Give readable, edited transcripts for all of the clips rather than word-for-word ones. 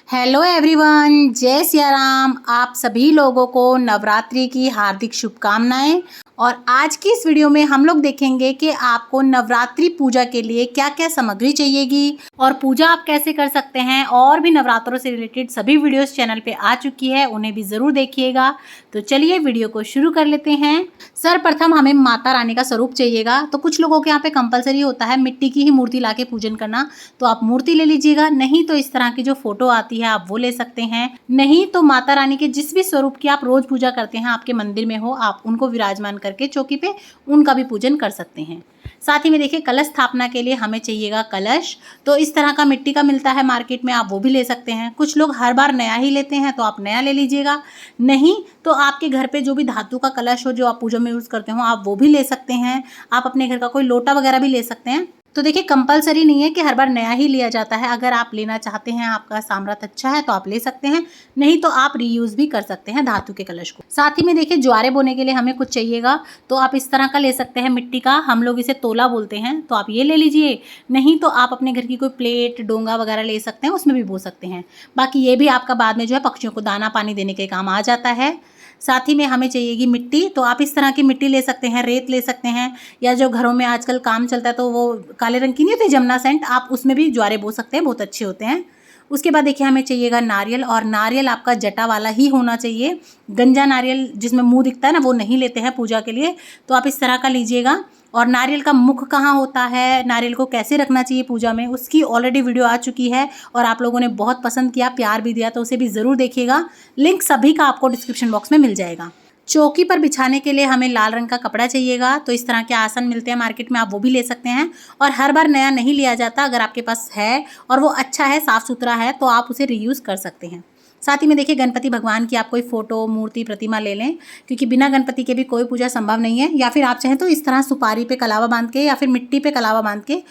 Hello everyone, जय सिया राम। आप सभी लोगों को नवरात्रि की हार्दिक शुभकामनाएं। और आज की इस वीडियो में हम लोग देखेंगे कि आपको नवरात्रि पूजा के लिए क्या क्या सामग्री चाहिएगी और पूजा आप कैसे कर सकते हैं। और भी नवरात्रों से रिलेटेड सभी वीडियोस चैनल पे आ चुकी है, उन्हें भी ज़रूर देखिएगा। तो चलिए वीडियो को शुरू कर लेते हैं। सर्वप्रथम हमें माता रानी का स्वरूप चाहिएगा। तो कुछ लोगों के यहाँ पे कंपलसरी होता है मिट्टी की ही मूर्ति ला के पूजन करना, तो आप मूर्ति ले लीजिएगा। नहीं तो इस तरह की जो फोटो आती है आप वो ले सकते हैं। नहीं तो माता रानी के जिस भी स्वरूप की आप रोज पूजा करते हैं आपके मंदिर में हो, आप उनको विराजमान करके चौकी पे उनका भी पूजन कर सकते हैं। साथ ही में देखिए, कलश स्थापना के लिए हमें चाहिएगा कलश। तो इस तरह का मिट्टी का मिलता है मार्केट में, आप वो भी ले सकते हैं। कुछ लोग हर बार नया ही लेते हैं, तो आप नया ले लीजिएगा। नहीं तो आपके घर पे जो भी धातु का कलश हो जो आप पूजा में यूज़ करते हो, आप वो भी ले सकते हैं। आप अपने घर का कोई लोटा वगैरह भी ले सकते हैं। तो देखिए, कंपलसरी नहीं है कि हर बार नया ही लिया जाता है। अगर आप लेना चाहते हैं, आपका सामर्थ्य अच्छा है, तो आप ले सकते हैं। नहीं तो आप रीयूज भी कर सकते हैं धातु के कलश को। साथ ही में देखिए, ज्वारे बोने के लिए हमें कुछ चाहिएगा। तो आप इस तरह का ले सकते हैं मिट्टी का, हम लोग इसे तोला बोलते हैं, तो आप ये ले लीजिए। नहीं तो आप अपने घर की कोई प्लेट डोंगा वगैरह ले सकते हैं, उसमें भी बो सकते हैं। बाकी ये भी आपका बाद में जो है पक्षियों को दाना पानी देने के काम आ जाता है। साथ ही में हमें चाहिएगी मिट्टी। तो आप इस तरह की मिट्टी ले सकते हैं, रेत ले सकते हैं, या जो घरों में आजकल काम चलता है तो वो काले रंग की नहीं होती जमुना सेंट, आप उसमें भी ज्वारे बो सकते हैं, बहुत अच्छे होते हैं। उसके बाद देखिए, हमें चाहिएगा नारियल। और नारियल आपका जटा वाला ही होना चाहिए। गंजा नारियल जिसमें मुंह दिखता है ना, वो नहीं लेते हैं पूजा के लिए। तो आप इस तरह का लीजिएगा। और नारियल का मुख कहाँ होता है, नारियल को कैसे रखना चाहिए पूजा में, उसकी ऑलरेडी वीडियो आ चुकी है और आप लोगों ने बहुत पसंद किया, प्यार भी दिया, तो उसे भी ज़रूर देखिएगा। लिंक सभी का आपको डिस्क्रिप्शन बॉक्स में मिल जाएगा। चौकी पर बिछाने के लिए हमें लाल रंग का कपड़ा चाहिएगा। तो इस तरह के आसन मिलते हैं मार्केट में, आप वो भी ले सकते हैं। और हर बार नया नहीं लिया जाता, अगर आपके पास है और वो अच्छा है, साफ़ सुथरा है, तो आप उसे रीयूज़ कर सकते हैं। साथ ही में देखिए, गणपति भगवान की आप कोई फोटो मूर्ति प्रतिमा ले लें, क्योंकि बिना गणपति के भी कोई पूजा संभव नहीं है। या फिर आप चाहें तो इस तरह सुपारी पे कलावा बांध के या फिर मिट्टी पे कलावा बांध के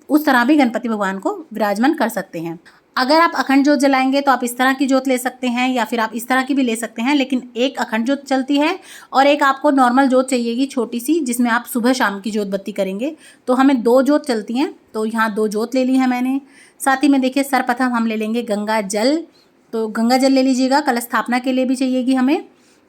उस तरह भी गणपति भगवान को विराजमान कर सकते हैं। अगर आप अखंड जोत जलाएंगे तो आप इस तरह की जोत ले सकते हैं, या फिर आप इस तरह की भी ले सकते हैं। लेकिन एक अखंड जोत चलती है और एक आपको नॉर्मल जोत चाहिएगी छोटी सी, जिसमें आप सुबह शाम की जोत बत्ती करेंगे। तो हमें 2 जोत चलती हैं, तो यहाँ 2 जोत ले ली है मैंने। साथ ही में देखिए, सर्वप्रथम हम ले लेंगे गंगा जल। तो गंगा जल ले लीजिएगा, कलश स्थापना के लिए भी चाहिएगी हमें।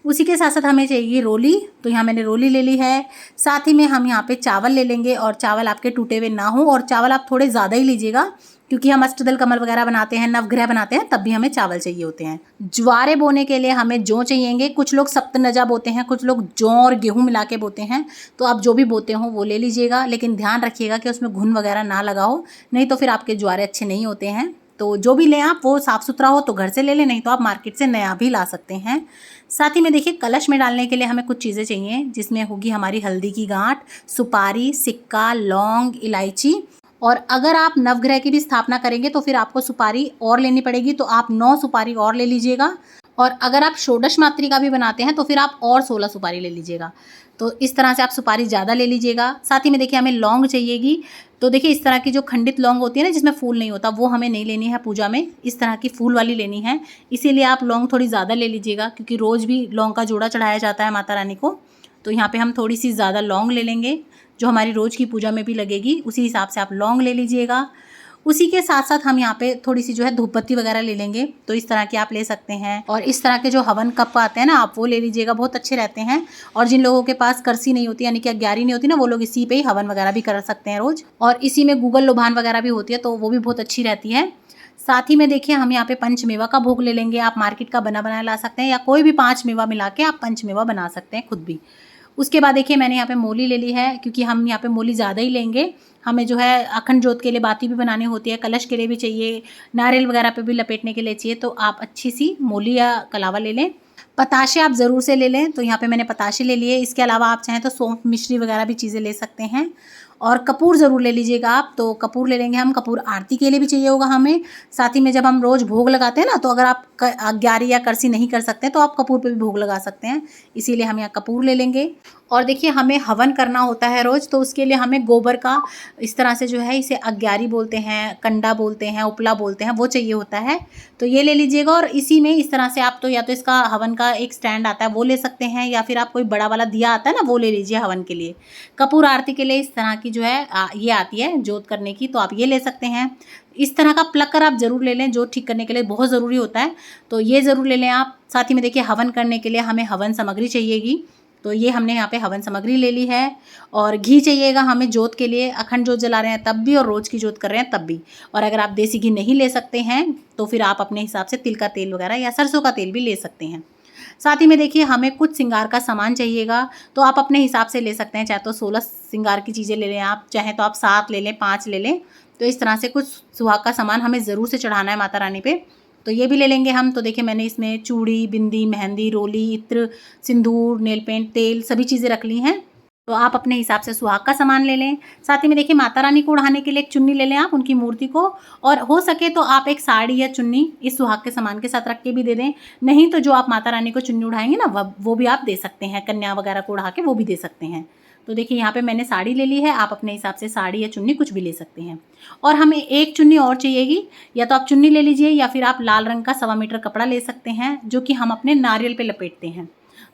उसी के साथ साथ हमें चाहिए रोली। तो यहाँ मैंने रोली ले ली है। साथ ही में हम यहाँ पे चावल ले लेंगे, और चावल आपके टूटे हुए ना हो, और चावल आप थोड़े ज़्यादा ही लीजिएगा, क्योंकि हम अष्टदल कमल वगैरह बनाते हैं, नवग्रह बनाते हैं, तब भी हमें चावल चाहिए होते हैं। ज्वारे बोने के लिए हमें जौ चाहिएंगे। कुछ लोग सप्तनजा बोते हैं, कुछ लोग जौ और गेहूँ मिला के बोते हैं। तो आप जो भी बोते हो वो ले लीजिएगा, लेकिन ध्यान रखिएगा कि उसमें घुन वगैरह ना लगा हो, नहीं तो फिर आपके ज्वारे अच्छे नहीं होते हैं। तो जो भी लें आप, वो साफ़ सुथरा हो तो घर से ले लें, नहीं तो आप मार्केट से नया भी ला सकते हैं। साथ ही में देखिए, कलश में डालने के लिए हमें कुछ चीज़ें चाहिए, जिसमें होगी हमारी हल्दी की गांठ, सुपारी, सिक्का, लौंग, इलायची। और अगर आप नवग्रह की भी स्थापना करेंगे तो फिर आपको सुपारी और लेनी पड़ेगी, तो आप 9 सुपारी और ले लीजिएगा। और अगर आप षोडश मातृ का भी बनाते हैं तो फिर आप और 16 सुपारी ले लीजिएगा। तो इस तरह से आप सुपारी ज़्यादा ले लीजिएगा। साथ ही में देखिए, हमें लौंग चाहिएगी। तो देखिए, इस तरह की जो खंडित लौंग होती है ना, जिसमें फूल नहीं होता, वो हमें नहीं लेनी है पूजा में, इस तरह की फूल वाली लेनी है। इसीलिए आप लौंग थोड़ी ज़्यादा ले लीजिएगा, क्योंकि रोज़ भी लौंग का जोड़ा चढ़ाया जाता है माता रानी को। तो यहाँ पे हम थोड़ी सी ज़्यादा लौंग ले लेंगे, जो हमारी रोज़ की पूजा में भी लगेगी, उसी हिसाब से आप लौंग ले लीजिएगा। उसी के साथ साथ हम यहाँ पे थोड़ी सी जो है धूप बत्ती वगैरह ले लेंगे, तो इस तरह की आप ले सकते हैं। और इस तरह के जो हवन कप आते हैं ना, आप वो ले लीजिएगा, बहुत अच्छे रहते हैं। और जिन लोगों के पास करसी नहीं होती, यानी कि अग्यारी नहीं होती ना, वो लोग इसी पे ही हवन वगैरह भी कर सकते हैं रोज़। और इसी में गूगल लोभान वगैरह भी होती है, तो वो भी बहुत अच्छी रहती है। साथ ही में देखिए, हम यहाँ पे पंचमेवा का भोग ले लेंगे। आप मार्केट का बना बनाया ला सकते हैं, या कोई भी 5 मेवा मिला के आप पंचमेवा बना सकते हैं खुद भी। उसके बाद देखिए, मैंने यहाँ पे मोली ले ली है, क्योंकि हम यहाँ पे मोली ज़्यादा ही लेंगे। हमें जो है अखंड जोत के लिए बाती भी बनानी होती है, कलश के लिए भी चाहिए, नारियल वगैरह पे भी लपेटने के लिए चाहिए। तो आप अच्छी सी मोली या कलावा ले लें। पताशे आप ज़रूर से ले लें, तो यहाँ पे मैंने पताशे ले लिए। इसके अलावा आप चाहें तो सौंफ, मिश्री वगैरह भी चीज़ें ले सकते हैं। और कपूर ज़रूर ले लीजिएगा आप, तो कपूर ले लेंगे हम। कपूर आरती के लिए भी चाहिए होगा हमें। साथ ही में जब हम रोज़ भोग लगाते हैं ना, तो अगर आप अग्यारी या करसी नहीं कर सकते तो आप कपूर पे भी भोग लगा सकते हैं, इसीलिए हम यहाँ कपूर ले लेंगे। और देखिए हमें हवन करना होता है रोज़, तो उसके लिए हमें गोबर का इस तरह से जो है, इसे अग्यारी बोलते हैं, कंडा बोलते हैं, उपला बोलते हैं, वो चाहिए होता है। तो ये ले लीजिएगा और इसी में इस तरह से आप तो या तो इसका हवन का एक स्टैंड आता है वो ले सकते हैं, या फिर आप कोई बड़ा वाला दिया आता है ना वो ले लीजिए हवन के लिए। कपूर आरती के लिए इस तरह की जो है ये आती है जोत करने की, तो आप ये ले सकते हैं। इस तरह का प्लग आप ज़रूर ले लें, जोत ठीक करने के लिए बहुत ज़रूरी होता है, तो ये ज़रूर ले लें आप। साथ ही में देखिए हवन करने के लिए हमें हवन सामग्री चाहिएगी, तो ये हमने यहाँ पे हवन सामग्री ले ली है। और घी चाहिएगा हमें जोत के लिए, अखंड जोत जला रहे हैं तब भी और रोज़ की जोत कर रहे हैं तब भी। और अगर आप देसी घी नहीं ले सकते हैं तो फिर आप अपने हिसाब से तिल का तेल वगैरह या सरसों का तेल भी ले सकते हैं। साथ ही में देखिए हमें कुछ श्रृंगार का सामान चाहिएगा, तो आप अपने हिसाब से ले सकते हैं, चाहे तो 16 श्रृंगार की चीज़ें ले लें आप, चाहे तो आप 7 ले लें, 5 ले लें। तो इस तरह से कुछ सुहाग का सामान हमें ज़रूर से चढ़ाना है माता रानी पे, तो ये भी ले लेंगे हम। तो देखिए मैंने इसमें चूड़ी, बिंदी, मेहंदी, रोली, इत्र, सिंदूर, नेल पेंट, तेल सभी चीज़ें रख ली हैं। तो आप अपने हिसाब से सुहाग का सामान ले लें। साथ ही में देखिए माता रानी को ओढ़ाने के लिए एक चुन्नी ले लें आप, उनकी मूर्ति को, और हो सके तो आप एक साड़ी या चुन्नी इस सुहाग के सामान के साथ रख के भी दे दें। नहीं तो जो आप माता रानी को चुन्नी उड़ाएंगे ना वो भी आप दे सकते हैं, कन्या वगैरह को उड़ा के वो भी दे सकते हैं। तो देखिए यहाँ पे मैंने साड़ी ले ली है, आप अपने हिसाब से साड़ी या चुन्नी कुछ भी ले सकते हैं। और हमें एक चुन्नी और चाहिएगी, या तो आप चुन्नी ले लीजिए या फिर आप लाल रंग का 1.25 मीटर कपड़ा ले सकते हैं, जो कि हम अपने नारियल पे लपेटते हैं।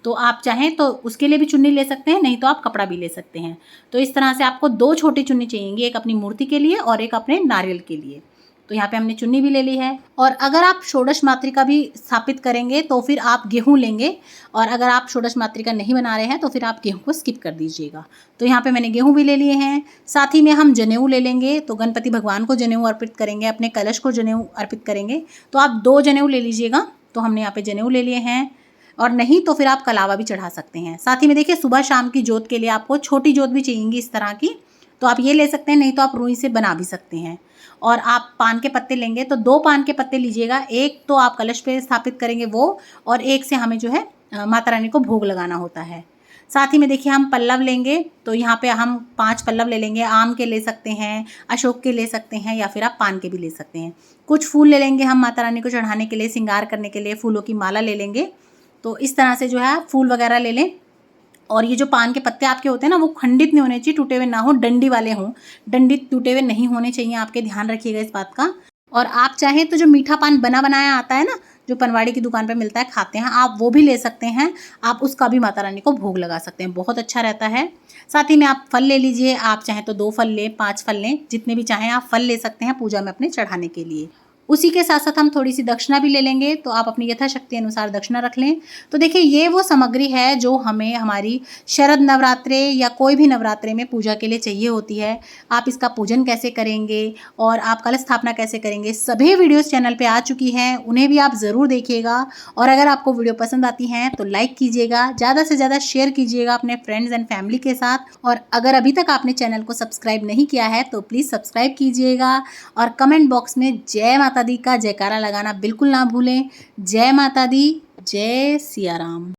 तो आप चाहें तो उसके लिए भी चुन्नी ले सकते हैं, नहीं तो आप कपड़ा भी ले सकते हैं। तो इस तरह से आपको 2 छोटी चुन्नी चाहिएंगी, एक अपनी मूर्ति के लिए और एक अपने नारियल के लिए। तो यहाँ पे हमने चुन्नी भी ले ली है। और अगर आप षोडश मातृका भी स्थापित करेंगे तो फिर आप गेहूँ लेंगे, और अगर आप षोडश मातृका नहीं बना रहे हैं तो फिर आप गेहूँ को स्किप कर दीजिएगा। तो यहाँ पे मैंने गेहूँ भी ले लिए हैं। साथ ही में हम जनेऊ ले लेंगे, तो गणपति भगवान को जनेऊ अर्पित करेंगे, अपने कलश को जनेऊ अर्पित करेंगे, तो आप 2 जनेऊ ले लीजिएगा। तो हमने यहाँ पे जनेऊ ले लिए हैं, और नहीं तो फिर आप कलावा भी चढ़ा सकते हैं। साथ ही में देखिए सुबह शाम की जोत के लिए आपको छोटी जोत भी चाहिएगी इस तरह की, तो आप ये ले सकते हैं, नहीं तो आप रुई से बना भी सकते हैं। और आप पान के पत्ते लेंगे तो 2 पान के पत्ते लीजिएगा, एक तो आप कलश पे स्थापित करेंगे वो, और एक से हमें जो है माता रानी को भोग लगाना होता है। साथ ही में देखिए हम पल्लव लेंगे, तो यहाँ पे हम 5 पल्लव ले लेंगे, आम के ले सकते हैं, अशोक के ले सकते हैं, या फिर आप पान के भी ले सकते हैं। कुछ फूल ले लेंगे हम माता रानी को चढ़ाने के लिए, श्रृंगार करने के लिए फूलों की माला ले लेंगे। तो इस तरह से जो है फूल वगैरह ले लें। और ये जो पान के पत्ते आपके होते हैं ना, वो खंडित नहीं होने चाहिए, टूटे हुए ना हो, डंडी वाले हों, डंडित टूटे हुए नहीं होने चाहिए आपके, ध्यान रखिएगा इस बात का। और आप चाहें तो जो मीठा पान बना बनाया आता है ना, जो पनवाड़ी की दुकान पे मिलता है, खाते हैं, आप वो भी ले सकते हैं, आप उसका भी माता रानी को भोग लगा सकते हैं, बहुत अच्छा रहता है। साथ ही में आप फल ले लीजिए, आप चाहें तो 2 फल लें, 5 फल लें, जितने भी चाहें आप फल ले सकते हैं पूजा में अपने चढ़ाने के लिए। उसी के साथ साथ हम थोड़ी सी दक्षिणा भी ले लेंगे, तो आप अपनी यथाशक्ति अनुसार दक्षिणा रख लें। तो देखिए ये वो सामग्री है जो हमें हमारी शरद नवरात्रे या कोई भी नवरात्रे में पूजा के लिए चाहिए होती है। आप इसका पूजन कैसे करेंगे और आप कलश स्थापना कैसे करेंगे, सभी वीडियोस चैनल पे आ चुकी हैं, उन्हें भी आप ज़रूर देखिएगा। और अगर आपको वीडियो पसंद आती हैं तो लाइक कीजिएगा, ज़्यादा से ज़्यादा शेयर कीजिएगा अपने फ्रेंड्स एंड फैमिली के साथ। और अगर अभी तक आपने चैनल को सब्सक्राइब नहीं किया है तो प्लीज़ सब्सक्राइब कीजिएगा, और कमेंट बॉक्स में जय माता दी का जयकारा लगाना बिल्कुल ना भूलें। जय माता दी, जय सिया राम।